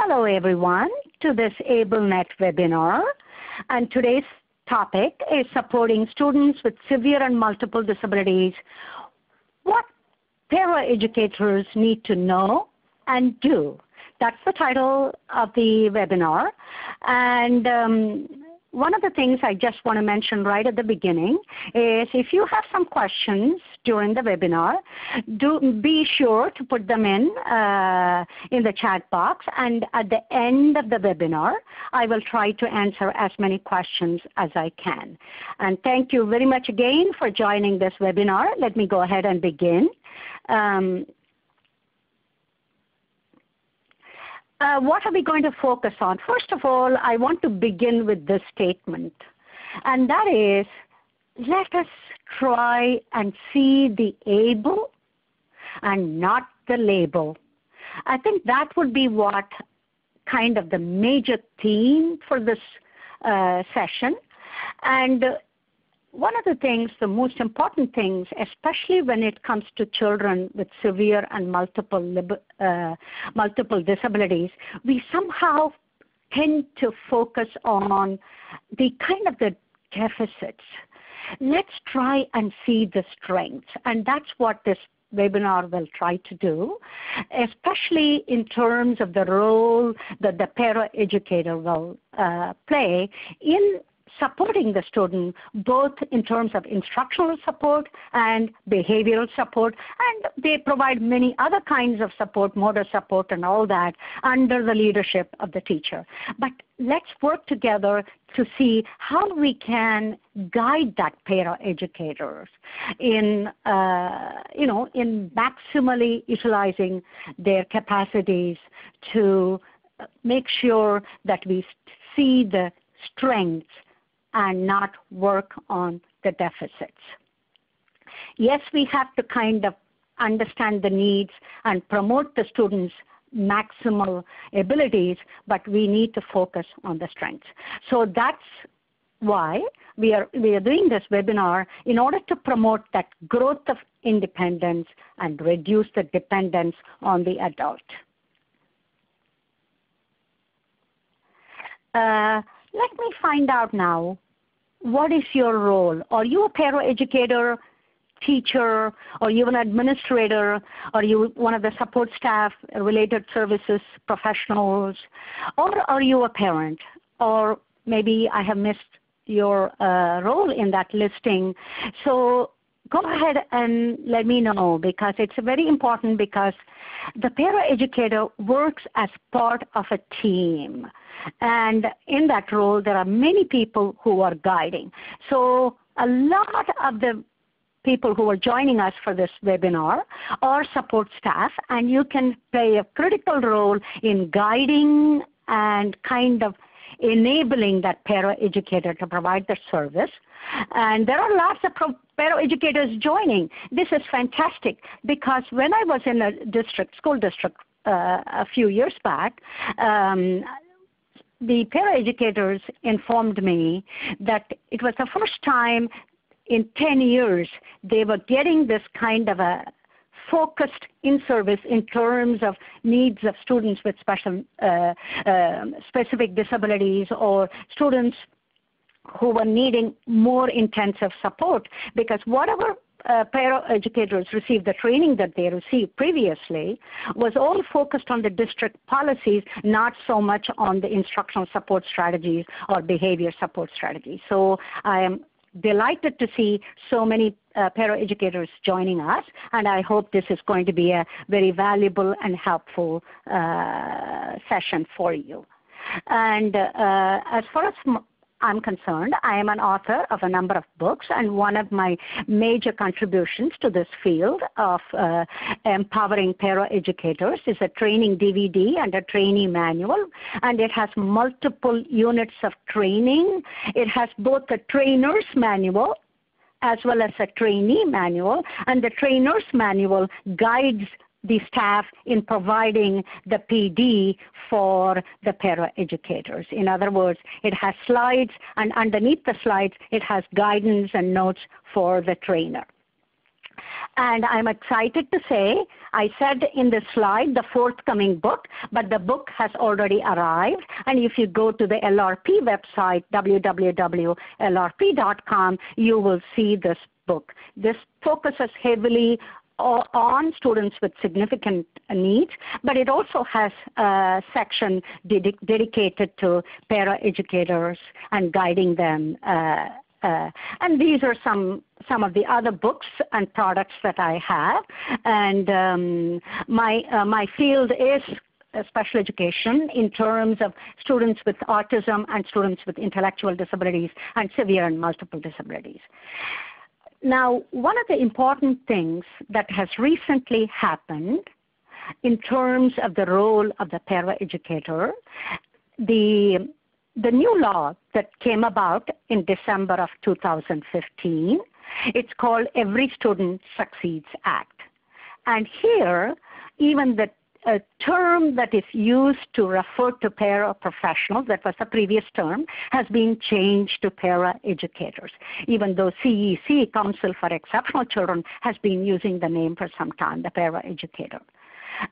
Hello everyone to this AbleNet webinar, and today's topic is supporting students with severe and multiple disabilities, what paraeducators need to know and do. That's the title of the webinar, and one of the things I just want to mention right at the beginning is if you have some questions during the webinar, do be sure to put them in the chat box, and at the end of the webinar, I will try to answer as many questions as I can. And thank you very much again for joining this webinar. Let me go ahead and begin. What are we going to focus on? First of all, I want to begin with this statement, and that is, let us try and see the able and not the label. I think that would be what kind of the major theme for this session. And one of the things, the most important things, especially when it comes to children with severe and multiple disabilities, we somehow tend to focus on the kind of the deficits. Let's try and see the strengths, and that's what this webinar will try to do, especially in terms of the role that the paraeducator will play in supporting the student, both in terms of instructional support and behavioral support, and they provide many other kinds of support, motor support and all that, under the leadership of the teacher. But let's work together to see how we can guide that paraeducators in, in maximally utilizing their capacities to make sure that we see the strengths and not work on the deficits. Yes, we have to kind of understand the needs and promote the students' maximal abilities, but we need to focus on the strengths. So that's why we are doing this webinar, in order to promote that growth of independence and reduce the dependence on the adult. Let me find out now, what is your role? Are you a paraeducator, teacher, or you an administrator, or you one of the support staff, related services professionals, or are you a parent? Or maybe I have missed your role in that listing. So go ahead and let me know, because it's very important, because the paraeducator works as part of a team. And in that role, there are many people who are guiding. So a lot of the people who are joining us for this webinar are support staff, and you can play a critical role in guiding and kind of enabling that paraeducator to provide the service. And there are lots of paraeducators joining. This is fantastic, because when I was in a school district a few years back, the paraeducators informed me that it was the first time in 10 years they were getting this kind of a focused in-service in terms of needs of students with specific disabilities, or students who were needing more intensive support, because whatever paraeducators received, the training that they received previously was all focused on the district policies, not so much on the instructional support strategies or behavior support strategies. So I am delighted to see so many paraeducators joining us, and I hope this is going to be a very valuable and helpful session for you. And as far as I'm concerned, I am an author of a number of books, and one of my major contributions to this field of empowering paraeducators is a training DVD and a trainee manual, and it has multiple units of training. It has both a trainer's manual as well as a trainee manual, and the trainer's manual guides the staff in providing the PD for the paraeducators. In other words, it has slides, and underneath the slides, it has guidance and notes for the trainer. And I'm excited to say, I said in the slide, the forthcoming book, but the book has already arrived. And if you go to the LRP website, www.lrp.com, you will see this book. This focuses heavily on students with significant needs, but it also has a section dedicated to para-educators and guiding them. And these are some of the other books and products that I have. And my field is special education in terms of students with autism and students with intellectual disabilities and severe and multiple disabilities. Now, one of the important things that has recently happened in terms of the role of the paraeducator, the new law that came about in December of 2015, it's called Every Student Succeeds Act. And here, even the term that is used to refer to paraprofessionals, that was the previous term, has been changed to paraeducators, even though CEC, Council for Exceptional Children, has been using the name for some time, the paraeducator.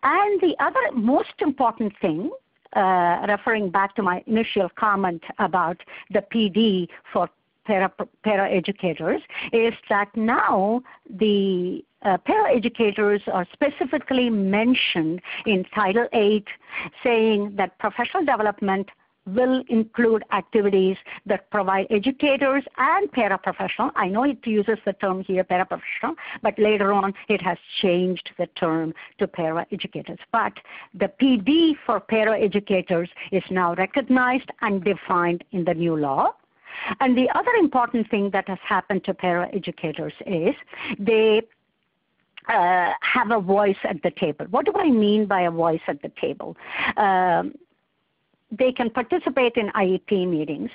And the other most important thing, referring back to my initial comment about the PD for paraeducators, is that now the paraeducators are specifically mentioned in Title VIII, saying that professional development will include activities that provide educators and paraprofessional. I know it uses the term here, paraprofessional, but later on it has changed the term to paraeducators. But the PD for paraeducators is now recognized and defined in the new law. And the other important thing that has happened to paraeducators is they have a voice at the table. What do I mean by a voice at the table? They can participate in IEP meetings.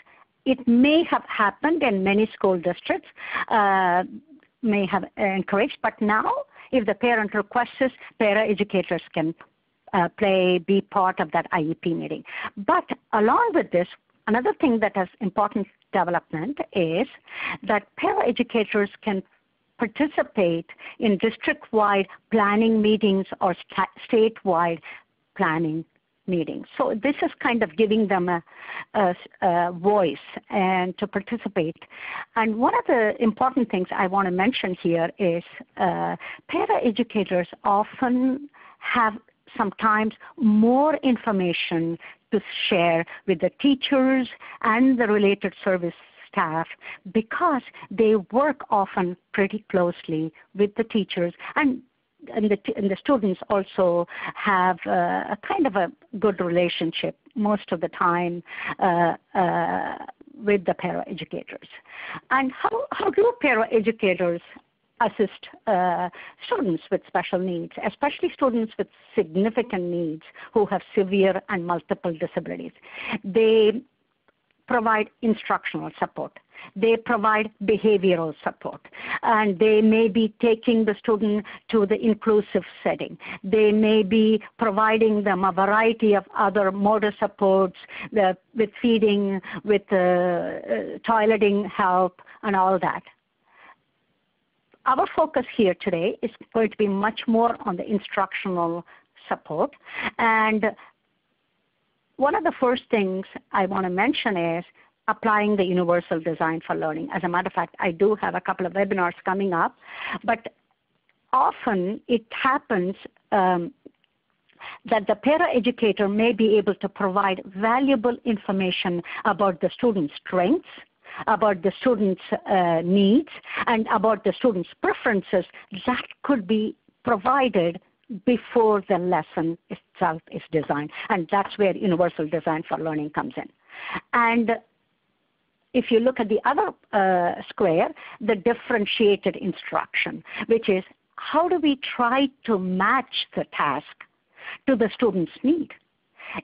It may have happened in many school districts, may have encouraged, but now if the parent requests, paraeducators can be part of that IEP meeting. But along with this, another thing that has important development is that paraeducators can participate in district-wide planning meetings or statewide planning meetings. So this is kind of giving them a voice and to participate. And one of the important things I want to mention here is paraeducators often have sometimes more information to share with the teachers and the related service staff because they work often pretty closely with the teachers, and the students also have a kind of a good relationship most of the time with the paraeducators. And how do paraeducators assist students with special needs, especially students with significant needs who have severe and multiple disabilities? They provide instructional support. They provide behavioral support, and they may be taking the student to the inclusive setting. They may be providing them a variety of other motor supports with feeding, with toileting help, and all that. Our focus here today is going to be much more on the instructional support. And one of the first things I want to mention is applying the universal design for learning. As a matter of fact, I do have a couple of webinars coming up, but often it happens that the paraeducator may be able to provide valuable information about the student's strengths, about the student's needs, and about the student's preferences that could be provided before the lesson itself is designed. And that's where universal design for learning comes in. And if you look at the other square, the differentiated instruction, which is how do we try to match the task to the student's need?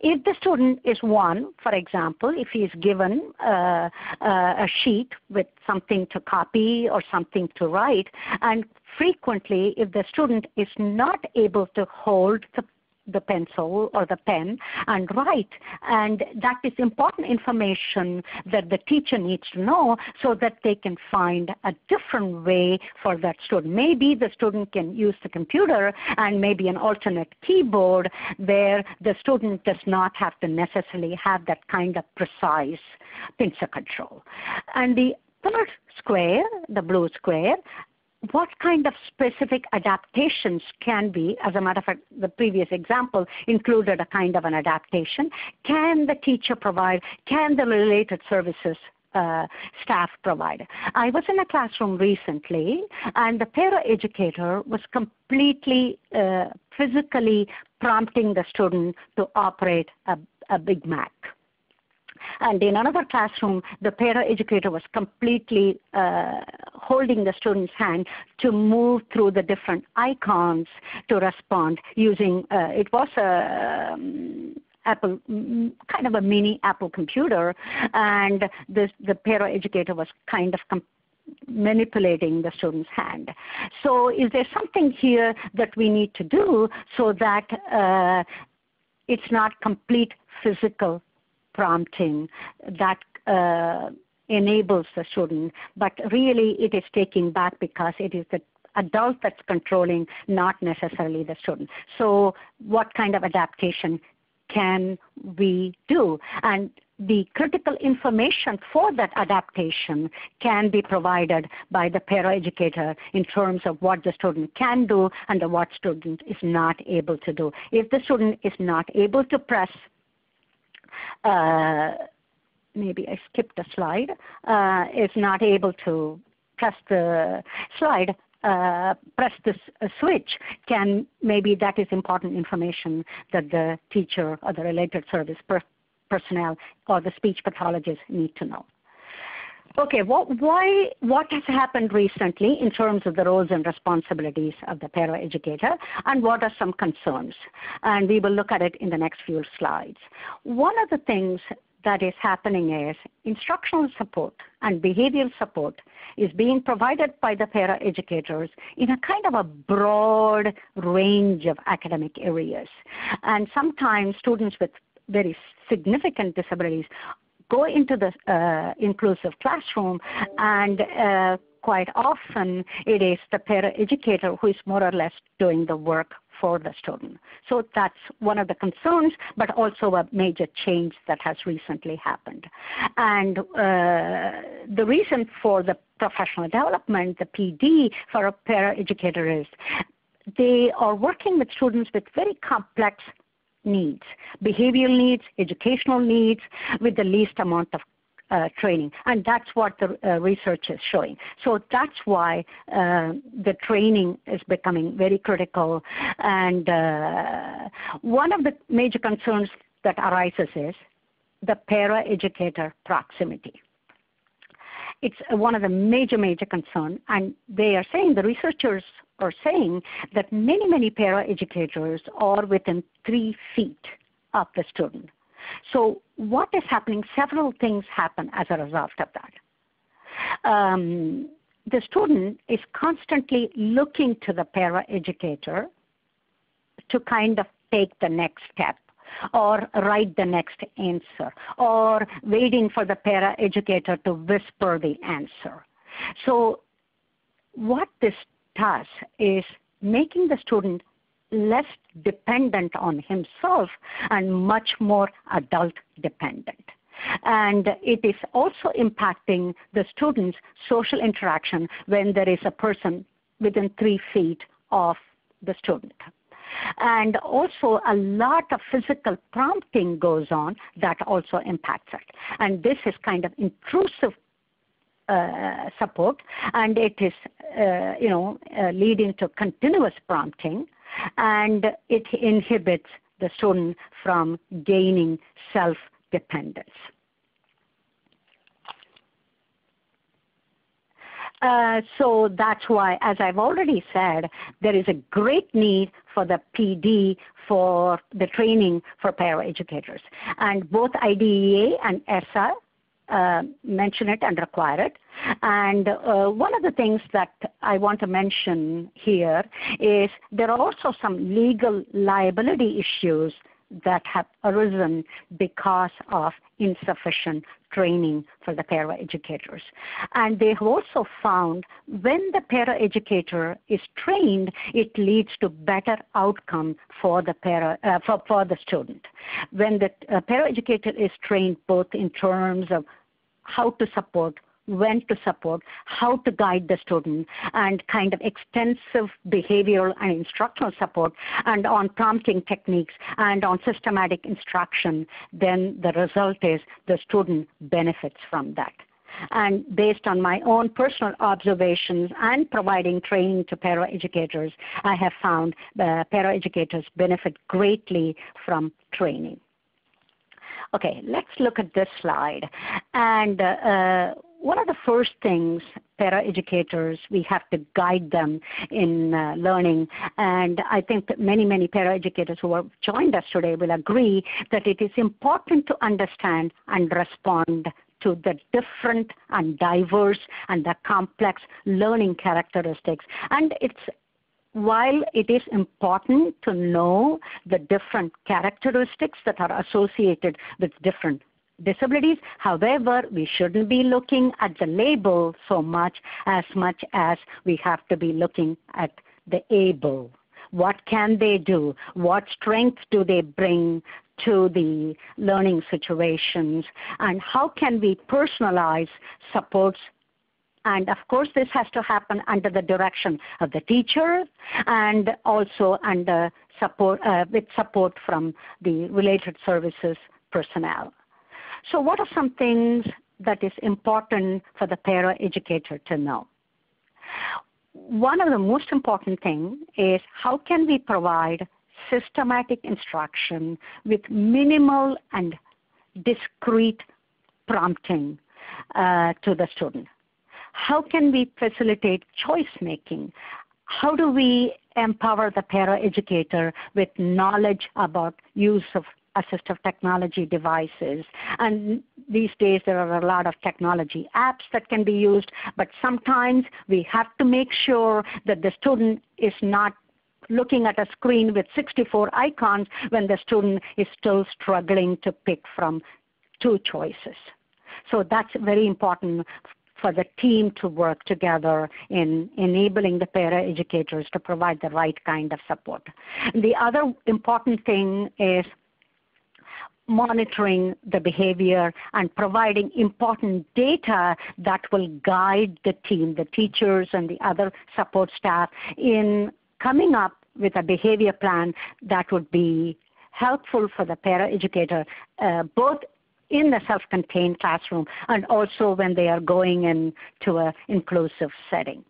If the student is one, for example, if he is given a sheet with something to copy or something to write, and frequently if the student is not able to hold the the pencil or the pen and write. And that is important information that the teacher needs to know so that they can find a different way for that student. Maybe the student can use the computer and maybe an alternate keyboard where the student does not have to necessarily have that kind of precise pincer control. And the third square, the blue square, what kind of specific adaptations can be, as a matter of fact, the previous example included a kind of an adaptation. Can the teacher provide, can the related services staff provide? I was in a classroom recently, and the para-educator was completely physically prompting the student to operate a Big Mac. And in another classroom, the para-educator was completely holding the student's hand to move through the different icons to respond using, it was a Apple, kind of a mini Apple computer, and the para-educator was kind of manipulating the student's hand. So is there something here that we need to do so that it's not complete physical prompting that enables the student, but really it is taking back because it is the adult that's controlling, not necessarily the student. So what kind of adaptation can we do? And the critical information for that adaptation can be provided by the para-educator in terms of what the student can do and what student is not able to do. If the student is not able to press maybe I skipped a slide, is not able to press the slide, press this switch, maybe that is important information that the teacher or the related service personnel or the speech pathologist need to know. Okay, what has happened recently in terms of the roles and responsibilities of the para-educator, and what are some concerns? And we will look at it in the next few slides. One of the things that is happening is instructional support and behavioral support is being provided by the para-educators in a kind of a broad range of academic areas. And sometimes students with very significant disabilities go into the inclusive classroom, and quite often it is the para-educator who is more or less doing the work for the student. So that's one of the concerns, but also a major change that has recently happened. And the reason for the professional development, the PD for a para-educator, is they are working with students with very complex needs, behavioral needs, educational needs, with the least amount of training. And that's what the research is showing. So that's why the training is becoming very critical. And one of the major concerns that arises is the para-educator proximity. It's one of the major concerns, and they are saying, the researchers are saying, that many para-educators are within 3 feet of the student. So what is happening? Several things happen as a result of that. The student is constantly looking to the para-educator to kind of take the next step, or write the next answer, or waiting for the para-educator to whisper the answer. So what this does is making the student less dependent on himself and much more adult dependent. And it is also impacting the student's social interaction when there is a person within 3 feet of the student. And also a lot of physical prompting goes on that also impacts it. And this is kind of intrusive support, and it is leading to continuous prompting, and it inhibits the student from gaining self-dependence. So that's why, as I've already said, there is a great need for the PD for the training for paraeducators. And both IDEA and ESSA mention it and require it. And one of the things that I want to mention here is there are also some legal liability issues that have arisen because of insufficient training for the paraeducators. And they have also found when the paraeducator is trained, it leads to better outcome for the for the student. When the paraeducator is trained both in terms of how to support, when to support, how to guide the student, and kind of extensive behavioral and instructional support, and on prompting techniques and on systematic instruction, then the result is the student benefits from that. And based on my own personal observations and providing training to paraeducators, I have found the paraeducators benefit greatly from training. Okay, let's look at this slide. And one of the first things paraeducators, we have to guide them in learning. And I think that many paraeducators who have joined us today will agree that it is important to understand and respond to the different and diverse and the complex learning characteristics. And while it is important to know the different characteristics that are associated with different disabilities, however, we shouldn't be looking at the label so much as we have to be looking at the able. What can they do? What strengths do they bring to the learning situations? And how can we personalize supports? And of course, this has to happen under the direction of the teacher and also under support, with support from the related services personnel. So what are some things that is important for the paraeducator to know? One of the most important things is how can we provide systematic instruction with minimal and discrete prompting to the student? How can we facilitate choice making? How do we empower the paraeducator with knowledge about use of assistive technology devices? And these days there are a lot of technology apps that can be used, but sometimes we have to make sure that the student is not looking at a screen with 64 icons when the student is still struggling to pick from 2 choices. So that's very important for the team to work together in enabling the paraeducators to provide the right kind of support. The other important thing is monitoring the behavior and providing important data that will guide the team, the teachers and the other support staff in coming up with a behavior plan that would be helpful for the paraeducator, both in the self-contained classroom and also when they are going into an inclusive setting.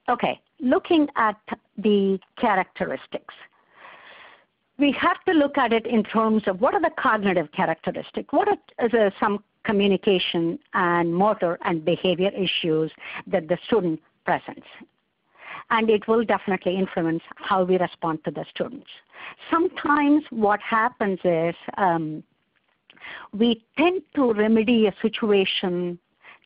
Okay, looking at the characteristics. We have to look at it in terms of what are the cognitive characteristics, what are some communication and motor and behavior issues that the student presents. And it will definitely influence how we respond to the students. Sometimes what happens is we tend to remedy a situation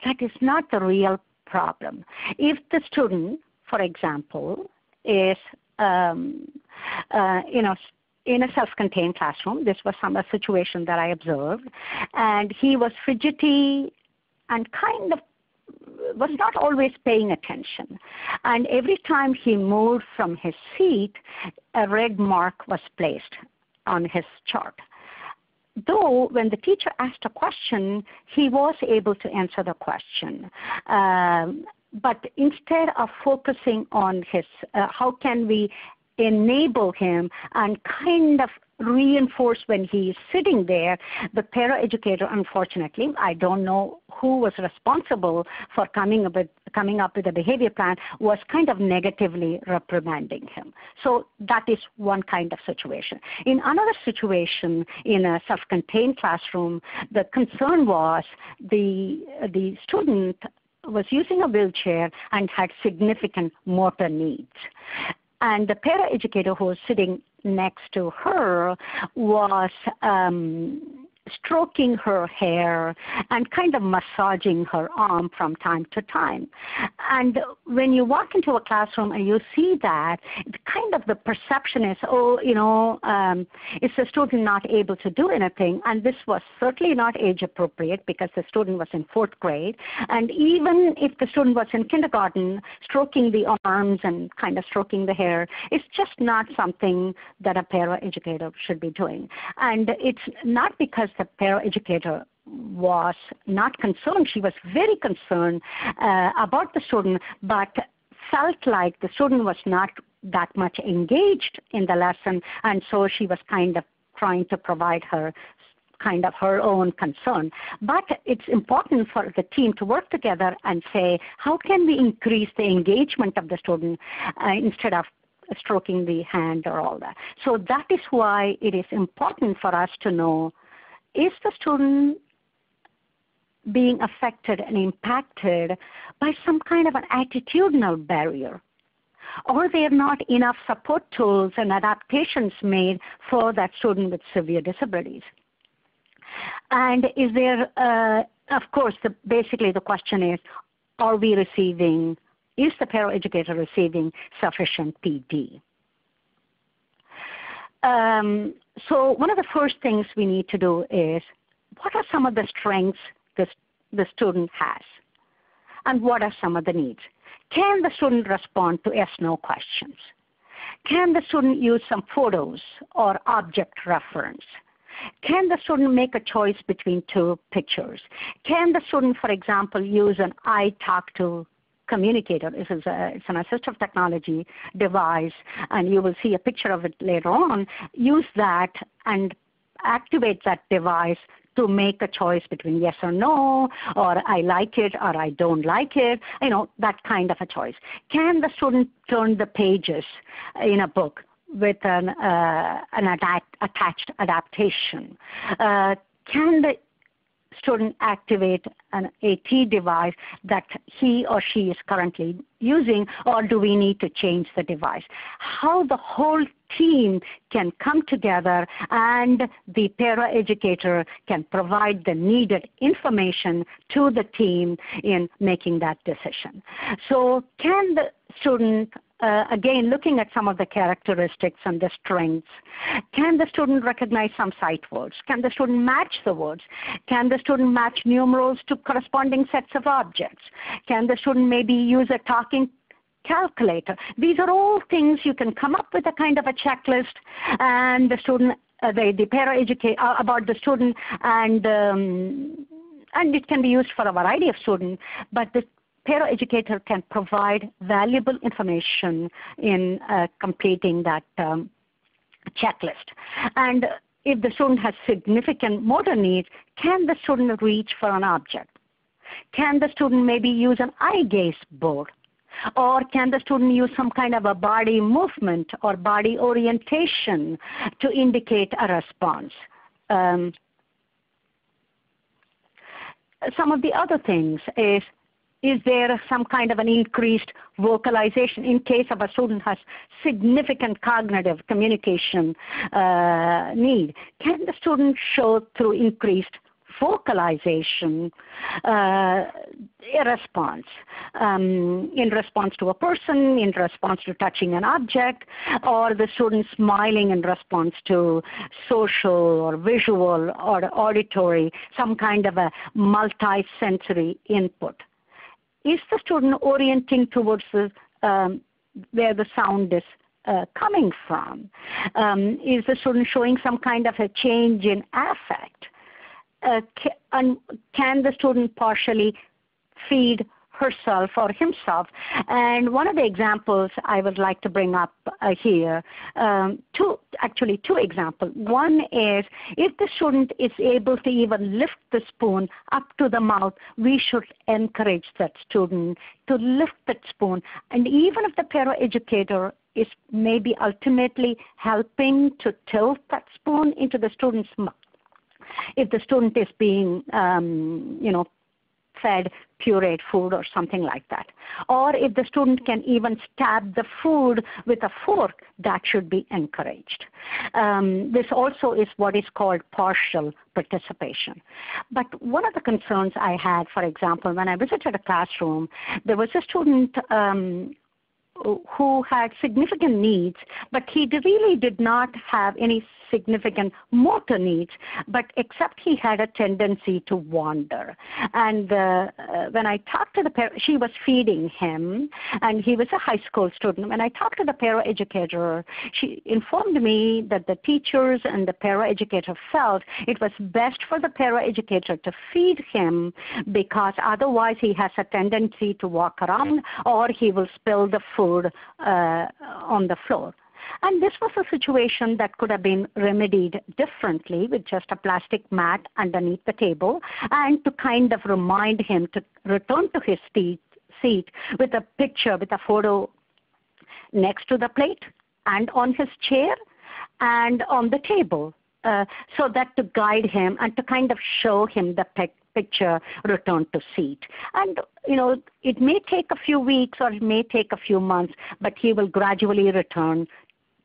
that is not the real problem. If the student, for example, is in a self-contained classroom, this was a situation that I observed, and he was fidgety and kind of was not always paying attention. And every time he moved from his seat, a red mark was placed on his chart. Though when the teacher asked a question, he was able to answer the question. But instead of focusing on his, how can we enable him and kind of reinforce when he is sitting there, the paraeducator, unfortunately, I don't know who was responsible for coming up with a behavior plan, was kind of negatively reprimanding him. So that is one kind of situation. In another situation, in a self-contained classroom, the concern was the student was using a wheelchair and had significant motor needs. And the paraeducator who was sitting next to her was stroking her hair and kind of massaging her arm from time to time. And when you walk into a classroom and you see that, kind of the perception is, oh, is the student not able to do anything? And this was certainly not age appropriate because the student was in 4th grade. And even if the student was in kindergarten, stroking the arms and kind of stroking the hair is just not something that a paraeducator should be doing. And it's not because the paraeducator was not concerned. She was very concerned about the student, but felt like the student was not that much engaged in the lesson, and so she was kind of trying to provide her kind of her own concern. But it's important for the team to work together and say, how can we increase the engagement of the student instead of stroking the hand or all that. So that is why it is important for us to know, is the student being affected and impacted by some kind of an attitudinal barrier? Or there are not enough support tools and adaptations made for that student with severe disabilities? And is there, of course, basically the question is, are we receiving, is the paraeducator receiving sufficient PD? So one of the first things we need to do is, what are some of the strengths the student has? And what are some of the needs? Can the student respond to yes/no questions? Can the student use some photos or object reference? Can the student make a choice between two pictures? Can the student, for example, use an I talk to communicator? It's an assistive technology device, and you will see a picture of it later on. Use that and activate that device to make a choice between yes or no, or I like it or I don't like it, that kind of a choice. Can the student turn the pages in a book with an attached adaptation? Can the student activate an AT device that he or she is currently using, or do we need to change the device? How the whole team can come together and the paraeducator can provide the needed information to the team in making that decision. So can the student, again, looking at some of the characteristics and the strengths, can the student recognize some sight words? Can the student match the words? Can the student match numerals to corresponding sets of objects? Can the student maybe use a talking calculator? These are all things you can come up with a kind of a checklist, and the student, the paraeducator about the student, and it can be used for a variety of students, but the paraeducator can provide valuable information in completing that checklist. And if the student has significant motor needs, can the student reach for an object? Can the student maybe use an eye gaze board? Or can the student use some kind of a body movement or body orientation to indicate a response? Some of the other things is there some kind of an increased vocalization in case of a student has significant cognitive communication need? Can the student show through increased vocalization a response, in response to a person, in response to touching an object, or the student smiling in response to social or visual or auditory, some kind of a multi-sensory input? Is the student orienting towards the, where the sound is coming from? Is the student showing some kind of a change in affect? Can the student partially feed herself or himself? And one of the examples I would like to bring up here, two examples. One is, if the student is able to even lift the spoon up to the mouth, we should encourage that student to lift that spoon. And even if the paraeducator is maybe ultimately helping to tilt that spoon into the student's mouth, if the student is being, fed pureed food or something like that. Or if the student can even stab the food with a fork, that should be encouraged. This also is what is called partial participation. But one of the concerns I had, for example, when I visited a classroom, there was a student who had significant needs, but he really did not have any significant motor needs, but except he had a tendency to wander. And when I talked to the parent, she was feeding him, and he was a high school student. When I talked to the paraeducator, she informed me that the teachers and the paraeducator felt it was best for the paraeducator to feed him because otherwise he has a tendency to walk around or he will spill the food on the floor. And this was a situation that could have been remedied differently with just a plastic mat underneath the table, and to kind of remind him to return to his seat with a picture, with a photo next to the plate and on his chair and on the table, so that to guide him and to kind of show him the picture, return to seat. And, it may take a few weeks or it may take a few months, but he will gradually return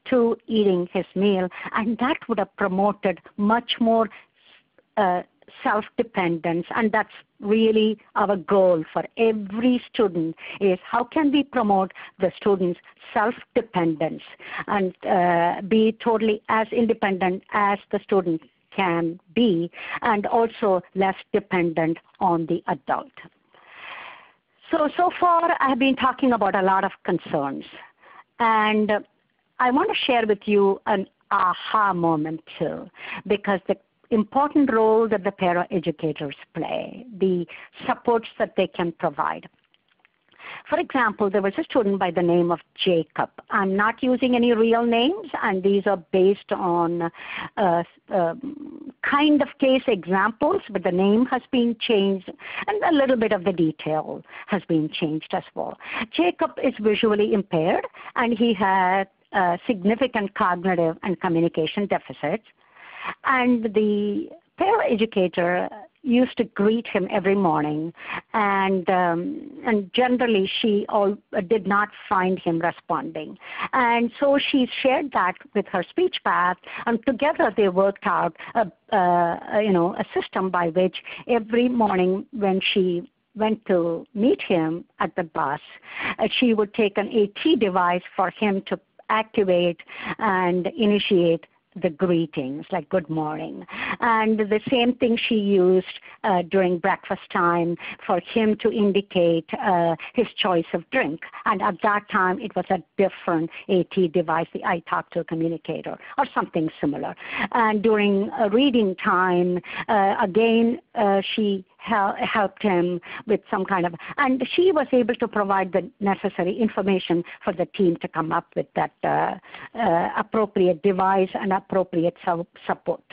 to eating his meal, and that would have promoted much more self-dependence. And that's really our goal for every student, is how can we promote the student's self-dependence and be totally as independent as the student can be, and also less dependent on the adult. So far I've been talking about a lot of concerns, and I want to share with you an aha moment too, because the important role that the paraeducators play, the supports that they can provide. For example, there was a student by the name of Jacob. I'm not using any real names, and these are based on kind of case examples, but the name has been changed and a little bit of the detail has been changed as well. Jacob is visually impaired, and he had significant cognitive and communication deficits, and the paraeducator used to greet him every morning, and generally she did not find him responding. And so she shared that with her speech path, and together they worked out a system by which every morning when she went to meet him at the bus, she would take an AT device for him to activate and initiate the greetings, like good morning. And the same thing she used during breakfast time for him to indicate his choice of drink. And at that time, it was a different AT device, the I Talk to Communicator, or something similar. And during reading time, again, she helped him with some kind of, and she was able to provide the necessary information for the team to come up with that appropriate device and appropriate support.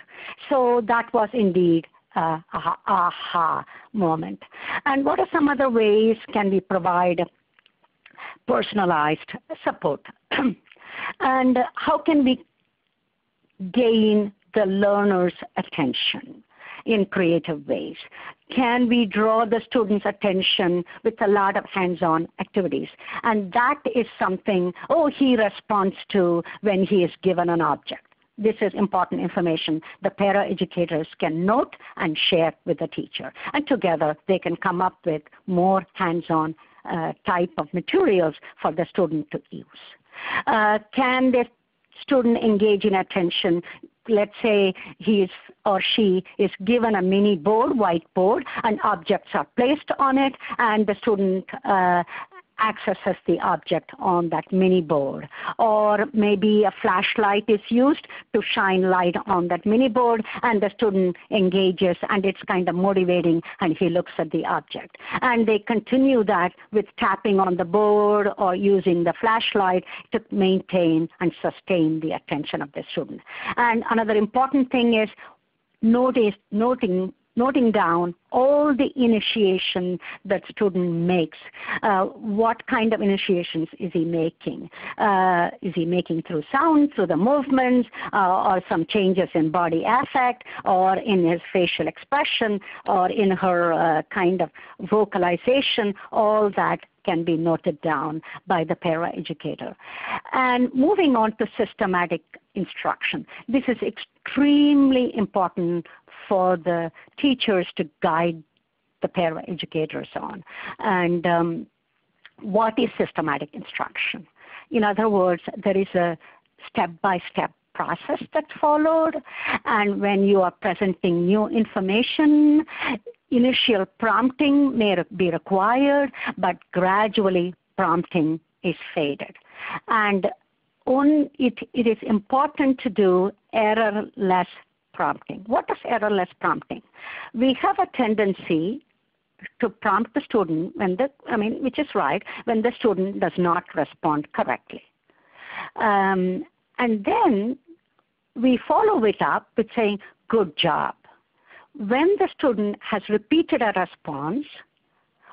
So that was indeed a aha moment. And what are some other ways can we provide personalized support? And how can we gain the learner's attention in creative ways? Can we draw the student's attention with a lot of hands-on activities? And that is something, he responds to when he is given an object. This is important information the paraeducators can note and share with the teacher. And together they can come up with more hands-on type of materials for the student to use. Can the student engage in attention? Let's say he or she is given a mini board, whiteboard, and objects are placed on it, and the student accesses the object on that mini board. Or maybe a flashlight is used to shine light on that mini board, and the student engages, and it's kind of motivating, and he looks at the object. And they continue that with tapping on the board or using the flashlight to maintain and sustain the attention of the student. And another important thing is noting down all the initiation that student makes. What kind of initiations is he making? Is he making through sound, through the movements, or some changes in body affect, or in his facial expression, or in her kind of vocalization? All that can be noted down by the paraeducator. And moving on to systematic instruction. This is extremely important for the teachers to guide the paraeducators on. And what is systematic instruction? In other words, there is a step-by-step process that's followed, and when you are presenting new information, initial prompting may be required, but gradually prompting is faded. And it is important to do errorless prompting. What is errorless prompting? We have a tendency to prompt the student which is right, when the student does not respond correctly. And then we follow it up with saying, good job. When the student has repeated a response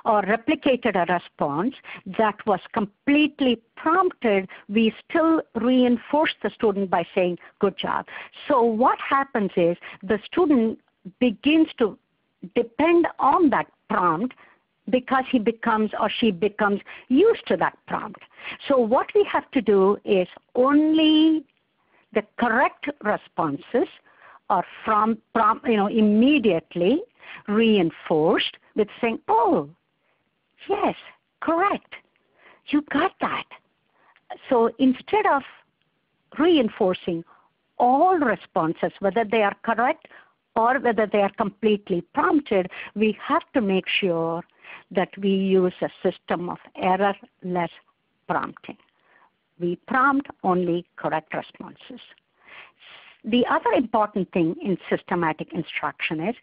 or replicated a response that was completely prompted, we still reinforce the student by saying, good job. So what happens is the student begins to depend on that prompt because he becomes or she becomes used to that prompt. So what we have to do is only the correct responses are immediately reinforced with saying, oh, yes, correct, you got that. So instead of reinforcing all responses, whether they are correct or whether they are completely prompted, we have to make sure that we use a system of errorless prompting. We prompt only correct responses. The other important thing in systematic instruction is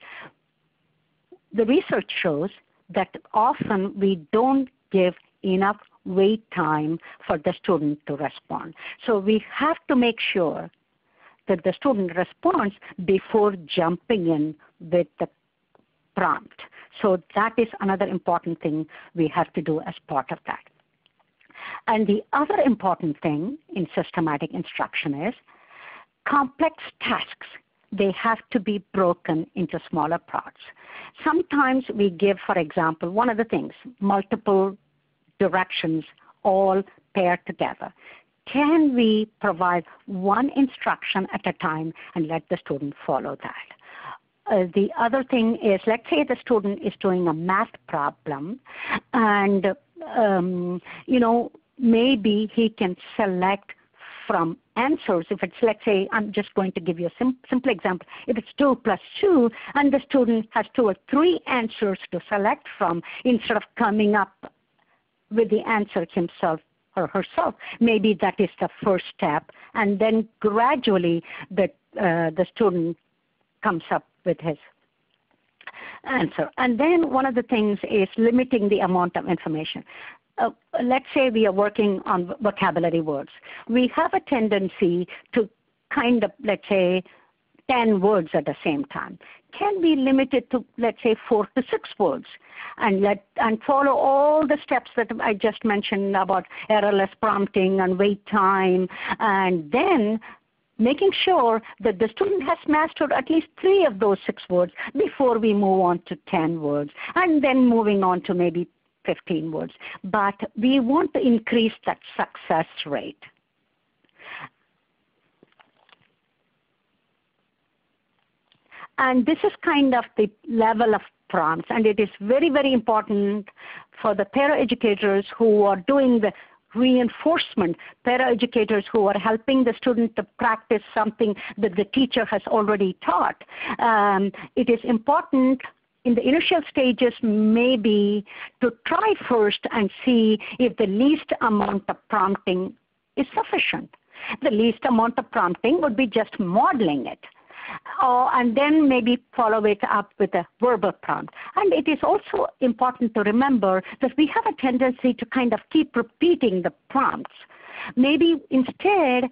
the research shows that often we don't give enough wait time for the student to respond. So we have to make sure that the student responds before jumping in with the prompt. So that is another important thing we have to do as part of that. And the other important thing in systematic instruction is complex tasks. They have to be broken into smaller parts. Sometimes we give, for example, one of the things, multiple directions all paired together. Can we provide one instruction at a time and let the student follow that? The other thing is, let's say the student is doing a math problem, and maybe he can select from answers. If it's, let's say, I'm just going to give you a simple example. If it's 2 plus 2, and the student has 2 or 3 answers to select from, instead of coming up with the answer himself or herself, maybe that is the first step, and then gradually the student comes up with his answer. And then one of the things is limiting the amount of information. Let's say we are working on vocabulary words. We have a tendency to kind of, let's say, 10 words at the same time. Can we limit it to, let's say, 4 to 6 words, and follow all the steps that I just mentioned about errorless prompting and wait time, and then making sure that the student has mastered at least 3 of those 6 words before we move on to 10 words, and then moving on to maybe 15 words. But we want to increase that success rate. And this is kind of the level of prompts, and it is very, very important for the paraeducators who are doing the reinforcement, paraeducators who are helping the student to practice something that the teacher has already taught. It is important in the initial stages maybe to try first and see if the least amount of prompting is sufficient. The least amount of prompting would be just modeling it. And then maybe follow it up with a verbal prompt. And it is also important to remember that we have a tendency to kind of keep repeating the prompts. Maybe instead,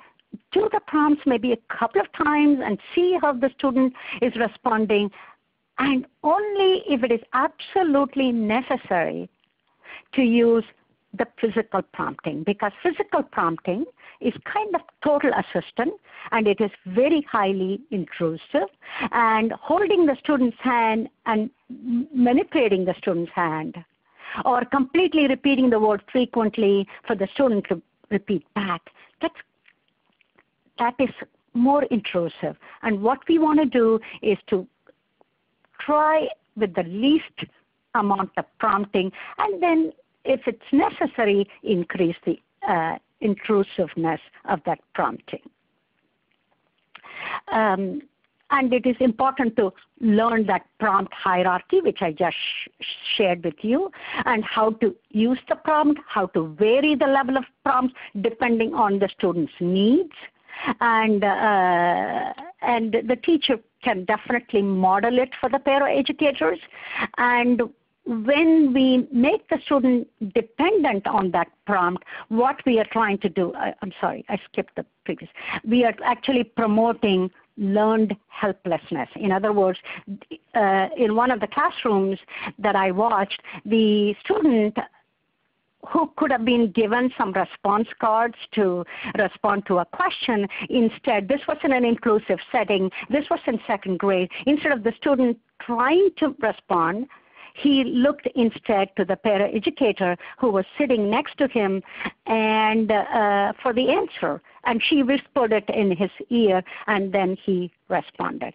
do the prompts maybe a couple of times and see how the student is responding, and only if it is absolutely necessary to use the physical prompting, because physical prompting is kind of total assistant and it is very highly intrusive, and holding the student's hand and manipulating the student's hand or completely repeating the word frequently for the student to repeat back, that is more intrusive. And what we want to do is to try with the least amount of prompting, and then if it's necessary, increase the intrusiveness of that prompting. And it is important to learn that prompt hierarchy, which I just shared with you, and how to use the prompt, how to vary the level of prompts depending on the student's needs. And the teacher can definitely model it for the paraeducators. And when we make the student dependent on that prompt, what we are trying to do, I'm sorry, I skipped the previous. We are actually promoting learned helplessness. In other words, in one of the classrooms that I watched, the student who could have been given some response cards to respond to a question, instead, this was in an inclusive setting, this was in second grade, instead of the student trying to respond, he looked instead to the paraeducator who was sitting next to him and for the answer. And she whispered it in his ear, and then he responded.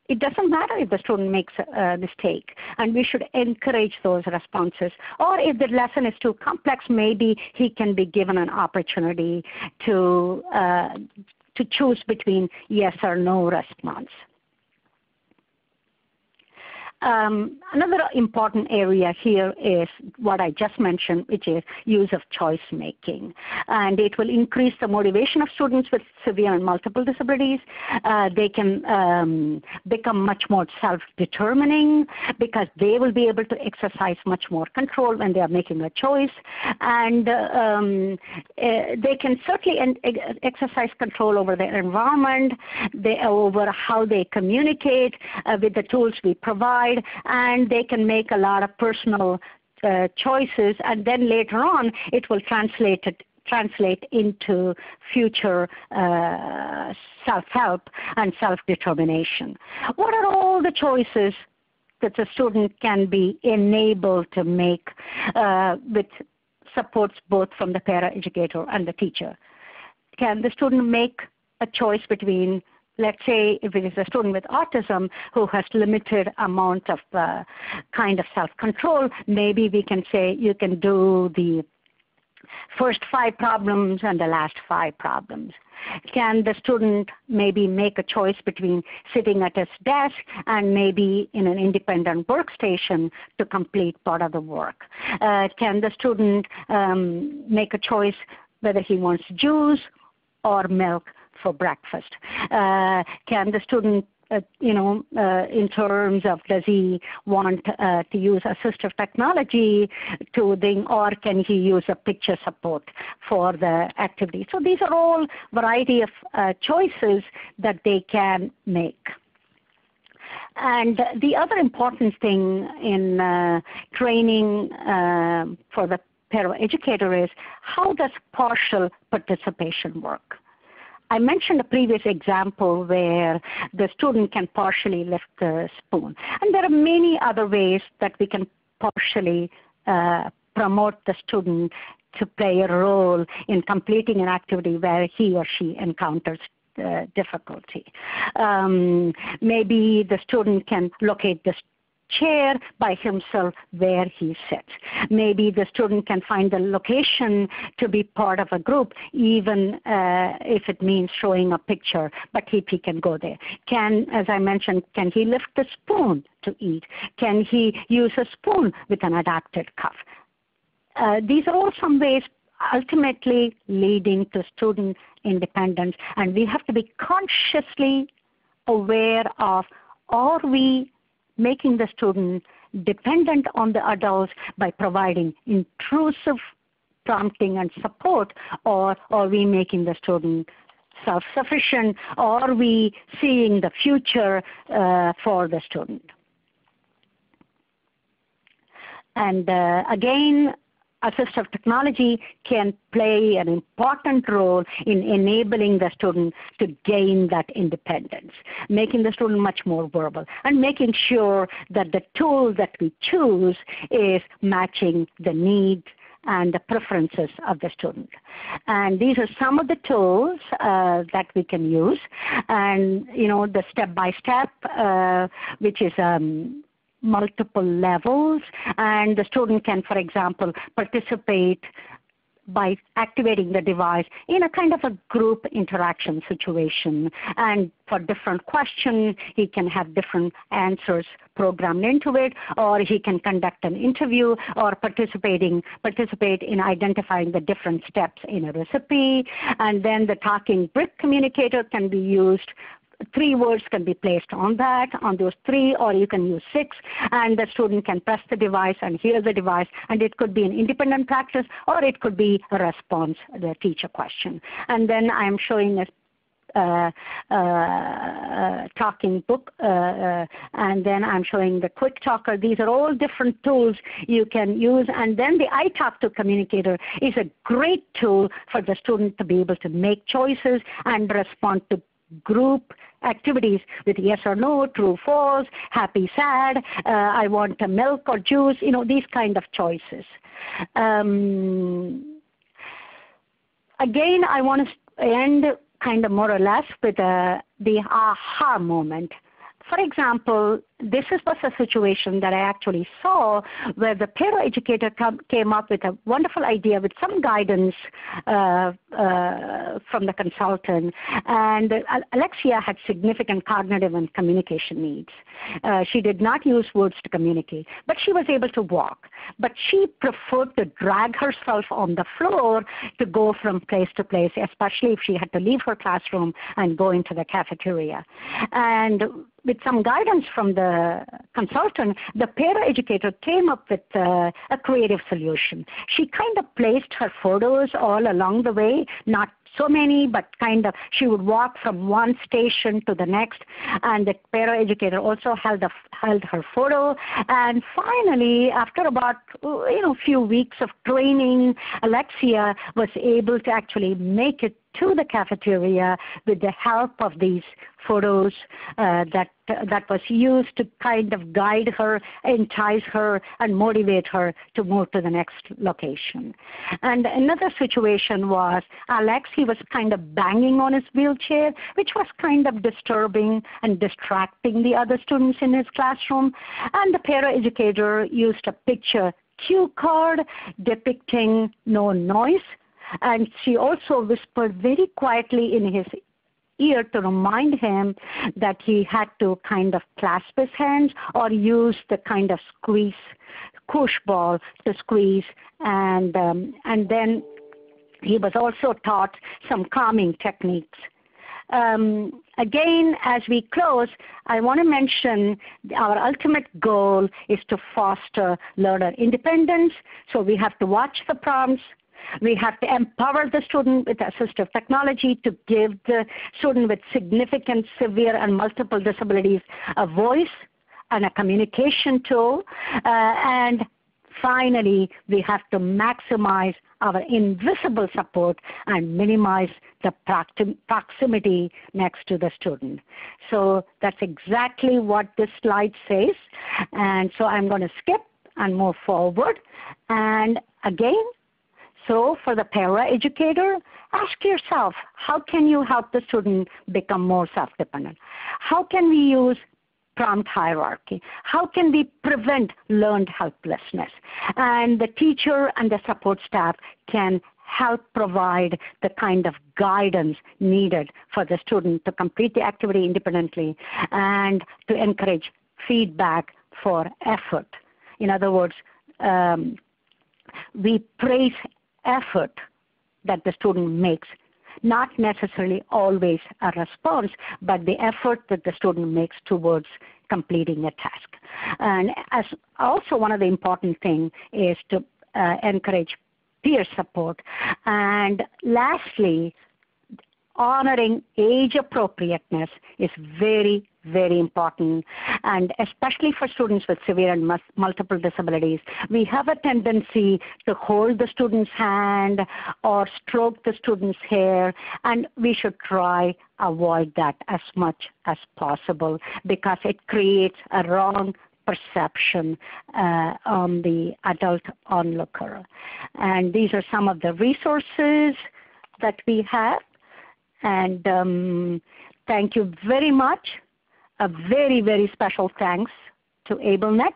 It doesn't matter if the student makes a mistake, and we should encourage those responses. Or if the lesson is too complex, maybe he can be given an opportunity to choose between yes or no response. Another important area here is what I just mentioned, which is use of choice making. And it will increase the motivation of students with severe and multiple disabilities. They can become much more self-determining because they will be able to exercise much more control when they are making a choice. And they can certainly exercise control over their environment, over how they communicate with the tools we provide, and they can make a lot of personal choices, and then later on it will translate into future self-help and self-determination. What are all the choices that the student can be enabled to make with supports both from the paraeducator and the teacher? Can the student make a choice between, let's say if it is a student with autism who has limited amount of kind of self-control, maybe we can say you can do the first 5 problems and the last 5 problems. Can the student maybe make a choice between sitting at his desk and maybe in an independent workstation to complete part of the work? Can the student make a choice whether he wants juice or milk for breakfast? Can the student, in terms of does he want to use assistive technology or can he use a picture support for the activity? So these are all variety of choices that they can make. And the other important thing in training for the paraeducator is how does partial participation work? I mentioned a previous example where the student can partially lift the spoon. And there are many other ways that we can partially promote the student to play a role in completing an activity where he or she encounters difficulty. Maybe the student can locate the chair by himself where he sits. Maybe the student can find the location to be part of a group, even if it means showing a picture, but he can go there. As I mentioned, can he lift the spoon to eat? Can he use a spoon with an adapted cuff? These are all some ways ultimately leading to student independence, and we have to be consciously aware of, are we making the student dependent on the adults by providing intrusive prompting and support, or are we making the student self-sufficient, or are we seeing the future for the student? And again, assistive technology can play an important role in enabling the student to gain that independence, making the student much more verbal, and making sure that the tool that we choose is matching the needs and the preferences of the student. And these are some of the tools that we can use. And the step-by-step, which is multiple levels, and the student can, for example, participate by activating the device in a kind of a group interaction situation. And for different questions, he can have different answers programmed into it, or he can conduct an interview or participate in identifying the different steps in a recipe. And then the talking brick communicator can be used. 3 words can be placed on those 3, or you can use 6, and the student can press the device and hear the device, and it could be an independent practice, or it could be a response to the teacher question. And then I'm showing a talking book, and then I'm showing the quick talker. These are all different tools you can use. And then the I Talk to Communicator is a great tool for the student to be able to make choices and respond to group activities with yes or no, true, false, happy, sad, I want a milk or juice, these kind of choices. Again, I want to end kind of more or less with the aha moment. For example, this was a situation that I actually saw where the Paraeducator came up with a wonderful idea with some guidance from the consultant. And Alexia had significant cognitive and communication needs. She did not use words to communicate, but she was able to walk. But she preferred to drag herself on the floor to go from place to place, especially if she had to leave her classroom and go into the cafeteria. And with some guidance from the consultant, the Paraeducator came up with a creative solution. She kind of placed her photos all along the way, not so many, but kind of she would walk from one station to the next, and the Paraeducator also held her photo. And finally, after about few weeks of training, Alexia was able to actually make it to the cafeteria with the help of these photos that was used to kind of guide her, entice her, and motivate her to move to the next location. And another situation was Alexi was kind of banging on his wheelchair, which was kind of disturbing and distracting the other students in his classroom. And the Paraeducator used a picture cue card depicting no noise. And she also whispered very quietly in his ear to remind him that he had to kind of clasp his hands or use the kind of push ball to squeeze. And then he was also taught some calming techniques. Again, as we close, I want to mention our ultimate goal is to foster learner independence. So we have to watch the prompts. We have to empower the student with assistive technology to give the student with significant, severe, and multiple disabilities a voice and a communication tool. And finally, we have to maximize our invisible support and minimize the proximity next to the student. So that's exactly what this slide says. And so I'm going to skip and move forward. And again, so for the Paraeducator, ask yourself, how can you help the student become more self-dependent? How can we use prompt hierarchy? How can we prevent learned helplessness? And the teacher and the support staff can help provide the kind of guidance needed for the student to complete the activity independently and to encourage feedback for effort. In other words, we praise effort that the student makes, not necessarily always a response, but the effort that the student makes towards completing a task. And as also one of the important things is to encourage peer support. And lastly, honoring age appropriateness is very, very important, and especially for students with severe and multiple disabilities. We have a tendency to hold the student's hand or stroke the student's hair, and we should try avoid that as much as possible because it creates a wrong perception on the adult onlooker. And these are some of the resources that we have. And thank you very much. A very, very special thanks to AbleNet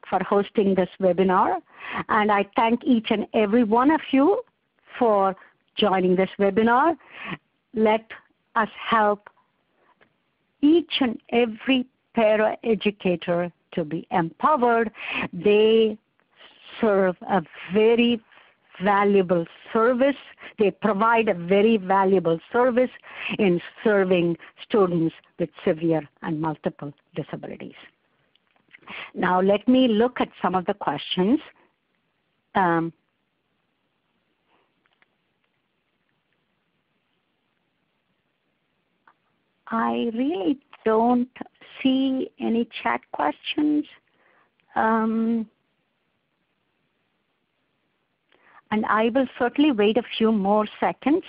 for hosting this webinar. And I thank each and every one of you for joining this webinar. Let us help each and every paraeducator to be empowered. They serve a very valuable service. They provide a very valuable service in serving students with severe and multiple disabilities. Now let me look at some of the questions. I really don't see any chat questions. And I will certainly wait a few more seconds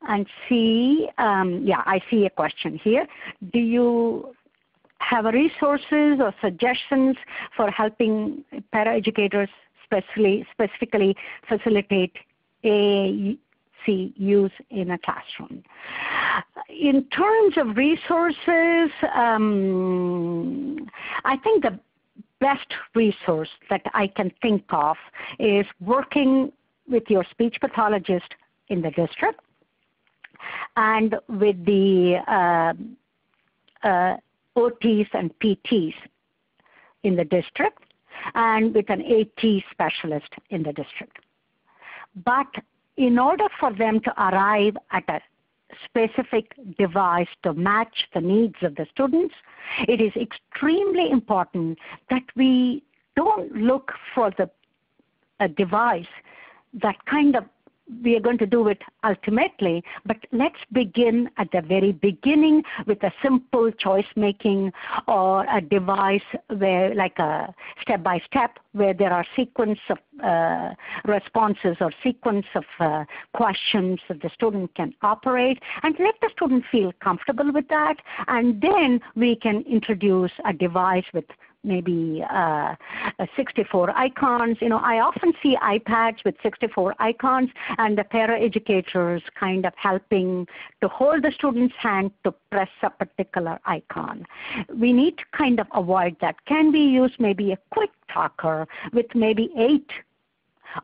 and see. Yeah, I see a question here. Do you have resources or suggestions for helping paraeducators specifically facilitate AAC use in a classroom? In terms of resources, I think the best resource that I can think of is working with your speech pathologist in the district and with the OTs and PTs in the district and with an AT specialist in the district. But in order for them to arrive at a specific device to match the needs of the students, it is extremely important that we don't look for a device that kind of we are going to do it ultimately, but let's begin at the very beginning with a simple choice making or a device where like a step-by-step where there are sequence of responses or sequence of questions that the student can operate, and let the student feel comfortable with that, and then we can introduce a device with maybe 64 icons. You know, I often see iPads with 64 icons and the paraeducators kind of helping to hold the student's hand to press a particular icon. We need to kind of avoid that. Can we use maybe a quick talker with maybe 8?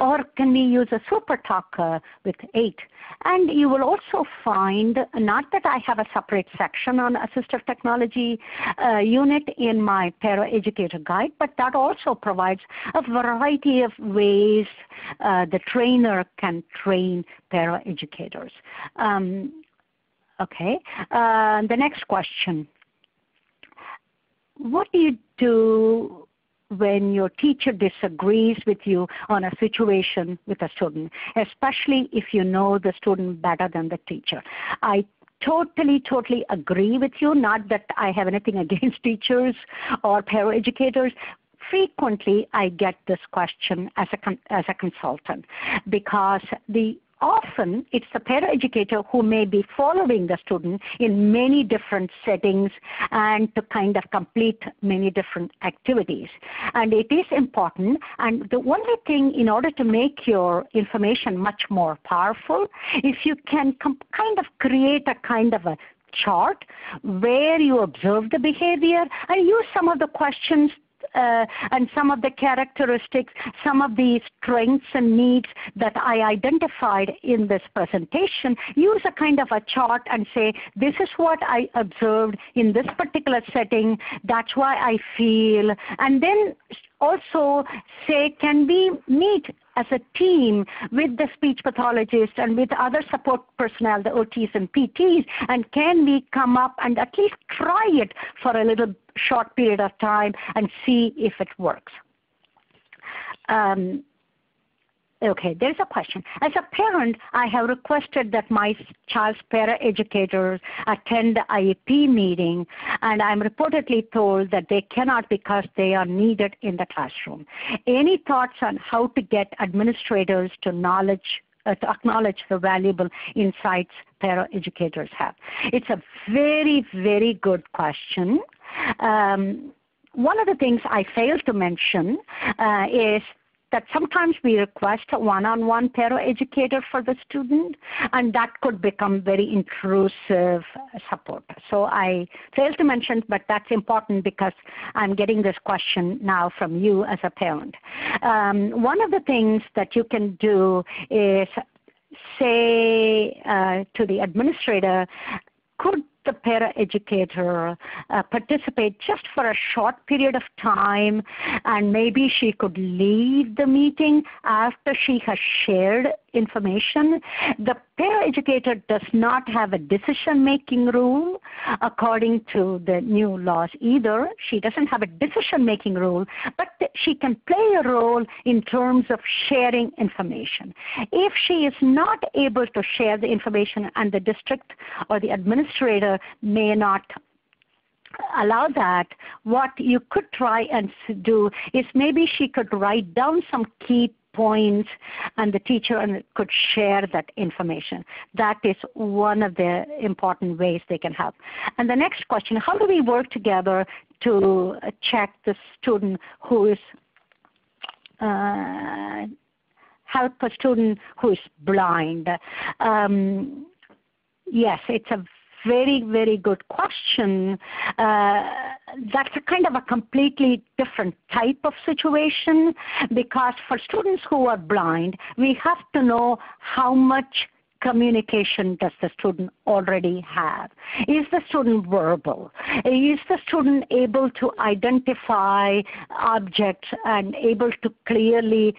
Or can we use a super talker with 8? And you will also find, not that I have a separate section on assistive technology unit in my Paraeducator guide, but that also provides a variety of ways the trainer can train paraeducators. Okay, the next question. What do you do when your teacher disagrees with you on a situation with a student, especially if you know the student better than the teacher? I totally agree with you, not that I have anything against teachers or paraeducators. Frequently, I get this question as a consultant because often it's the paraeducator who may be following the student in many different settings and to kind of complete many different activities. And it is important, and the only thing in order to make your information much more powerful, if you can kind of create a kind of a chart where you observe the behavior and use some of the questions and some of the characteristics, some of the strengths and needs that I identified in this presentation, use a kind of a chart and say, this is what I observed in this particular setting, that's why I feel, and then also say, can we meet as a team with the speech pathologist and with other support personnel, the OTs and PTs, and can we come up and at least try it for a little short period of time and see if it works. Okay, there's a question. As a parent, I have requested that my child's para-educators attend the IEP meeting, and I'm reportedly told that they cannot because they are needed in the classroom. Any thoughts on how to get administrators to acknowledge the valuable insights para-educators have? It's a very, very good question. One of the things I failed to mention is that sometimes we request a one-on-one para-educator for the student, and that could become very intrusive support. So I failed to mention, but that's important because I'm getting this question now from you as a parent. One of the things that you can do is say to the administrator, could the para-educator participate just for a short period of time, and maybe she could leave the meeting after she has shared information. The para-educator does not have a decision-making rule according to the new laws either. She doesn't have a decision-making rule, but she can play a role in terms of sharing information. If she is not able to share the information and the district or the administrator may not allow that, what you could try and do is maybe she could write down some key points and the teacher could share that information. That is one of the important ways they can help. And the next question, how do we work together to check the student who is help a student who is blind? Yes, it's a very, very good question. That's a kind of a completely different type of situation, because for students who are blind, we have to know how much communication does the student already have. Is the student verbal? Is the student able to identify objects and able to clearly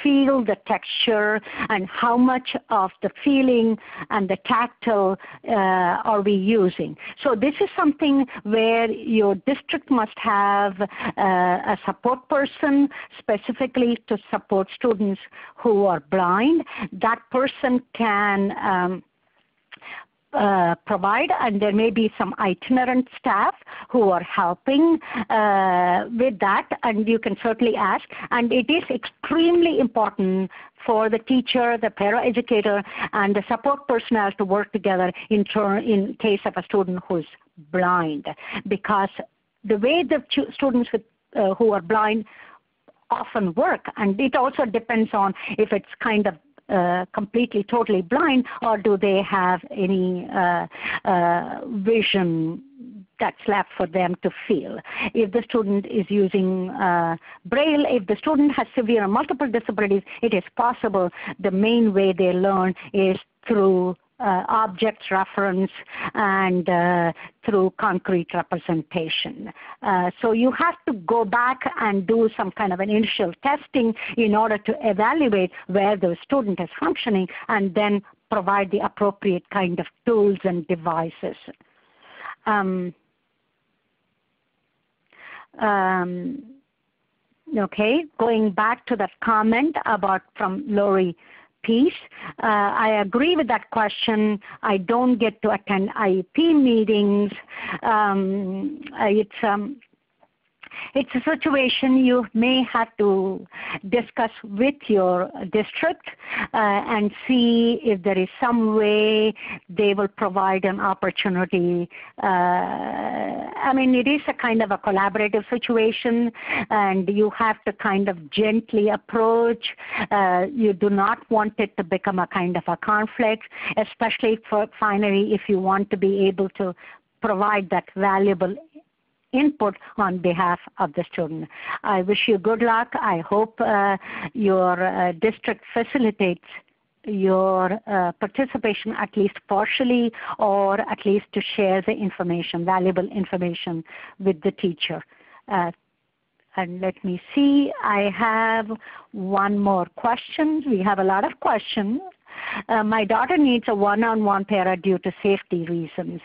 feel the texture, and how much of the feeling and the tactile are we using? So this is something where your district must have a support person specifically to support students who are blind. That person can provide, and there may be some itinerant staff who are helping with that, and you can certainly ask. And it is extremely important for the teacher, the para-educator, and the support personnel to work together in case of a student who is blind, because the way the students who are blind often work, and it also depends on if it's kind of completely, totally blind, or do they have any vision that's left for them to feel. If the student is using Braille, if the student has severe or multiple disabilities, it is possible the main way they learn is through object reference and through concrete representation. So you have to go back and do some kind of an initial testing in order to evaluate where the student is functioning, and then provide the appropriate kind of tools and devices. Okay, going back to that comment from Lori Peace, I agree with that question. I don't get to attend IEP meetings. It's a situation you may have to discuss with your district and see if there is some way they will provide an opportunity. I mean, it is a kind of a collaborative situation, and you have to kind of gently approach. You do not want it to become a kind of a conflict, especially finally if you want to be able to provide that valuable input on behalf of the student. I wish you good luck. I hope your district facilitates your participation at least partially, or at least to share the information, valuable information with the teacher. And let me see, I have one more question. We have a lot of questions. My daughter needs a one-on-one para due to safety reasons.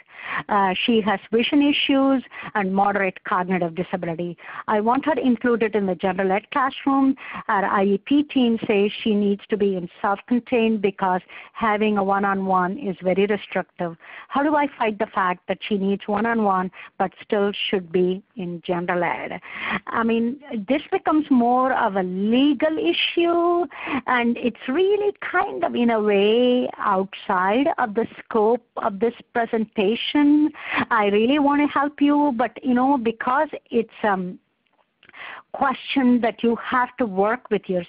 She has vision issues and moderate cognitive disability. I want her included in the general ed classroom. Our IEP team says she needs to be in self-contained because having a one-on-one is very restrictive. How do I fight the fact that she needs one-on-one but still should be in general ed? I mean, this becomes more of a legal issue, and it's really kind of in a way outside of the scope of this presentation. I really want to help you, but because it's question that you have to work with your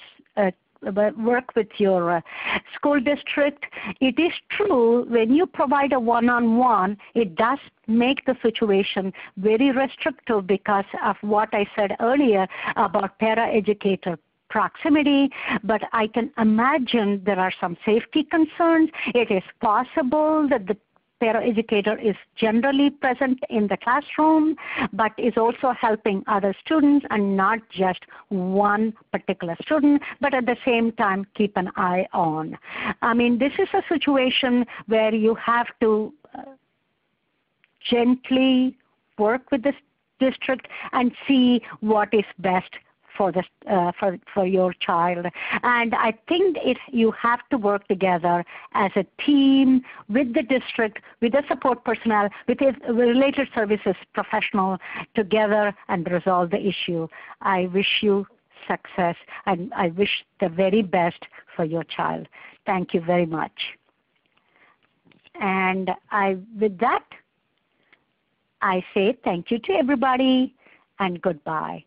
school district. It is true when you provide a one-on-one, it does make the situation very restrictive because of what I said earlier about para-educator proximity, but I can imagine there are some safety concerns. It is possible that the Paraeducator is generally present in the classroom, but is also helping other students and not just one particular student, but at the same time keep an eye on. I mean, this is a situation where you have to gently work with the district and see what is best for your child. And I think you have to work together as a team with the district, with the support personnel, with the related services professional together and resolve the issue. I wish you success, and I wish the very best for your child. Thank you very much. And with that, I say thank you to everybody and goodbye.